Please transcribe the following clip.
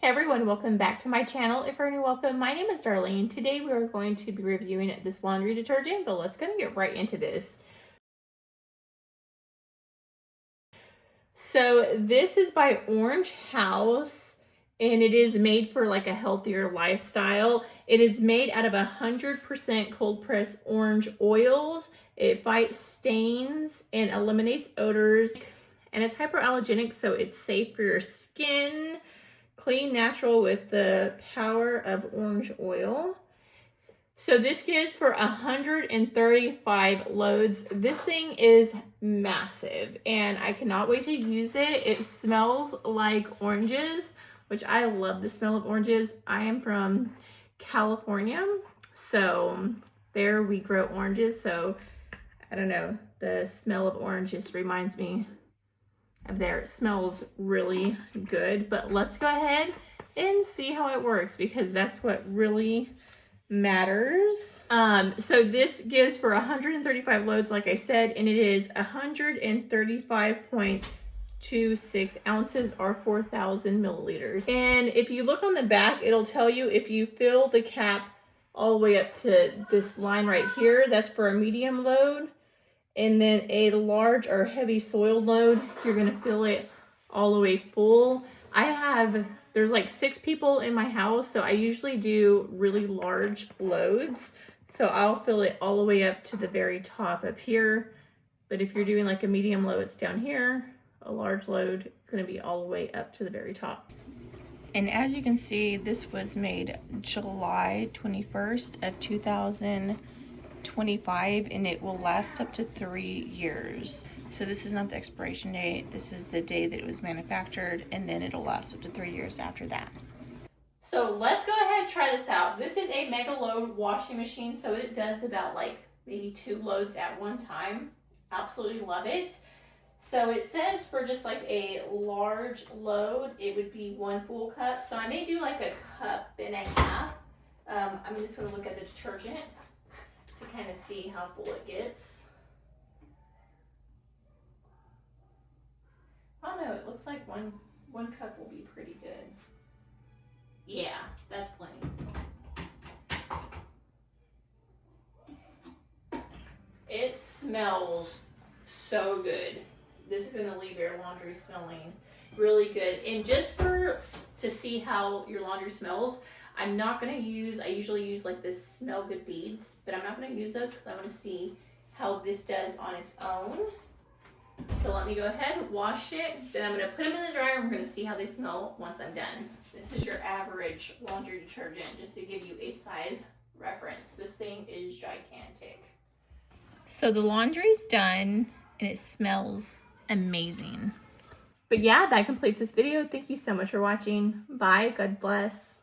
Hey everyone, welcome back to my channel. If you're new, welcome. My name is Darlene. Today we are going to be reviewing this laundry detergent, but let's get right into this. So this is by Orange House, and it is made for like a healthier lifestyle. It is made out of 100% cold pressed orange oils. It fights stains and eliminates odors, and it's hypoallergenic, so it's safe for your skin. Clean, natural with the power of orange oil. So this gives for 135 loads. This thing is massive and I cannot wait to use it. It smells like oranges, which I love the smell of oranges. I am from California, so there we grow oranges. So I don't know, the smell of orange just reminds me of there. It smells really good, but let's go ahead and see how it works because that's what really matters. So this gives for 135 loads, like I said, and it is 135.26 ounces or 4,000 milliliters. And if you look on the back, it'll tell you if you fill the cap all the way up to this line right here, that's for a medium load. And then a large or heavy soil load, you're gonna fill it all the way full. There's like 6 people in my house, so I usually do really large loads. So I'll fill it all the way up to the very top up here. But if you're doing like a medium load, it's down here. A large load, it's gonna be all the way up to the very top. And as you can see, this was made July 21st of 2025, and it will last up to 3 years. So this is not the expiration date, this is the day that it was manufactured, and then it'll last up to 3 years after that. So let's go ahead and try this out. This is a mega load washing machine, so it does about like maybe 2 loads at one time. Absolutely love it. So it says for just like a large load, it would be 1 full cup. So I may do like a cup and a half. I'm just gonna look at the detergent to kind of see how full it gets. I don't know, it looks like one cup will be pretty good. Yeah, that's plenty. It smells so good. This is gonna leave your laundry smelling really good. And just to see how your laundry smells, I'm not gonna use, I usually use like this smell good beads, but I'm not gonna use those because I wanna see how this does on its own. So let me go ahead, wash it, then I'm gonna put them in the dryer and we're gonna see how they smell once I'm done. This is your average laundry detergent, just to give you a size reference. This thing is gigantic. So the laundry's done and it smells amazing. But yeah, that completes this video. Thank you so much for watching. Bye, God bless.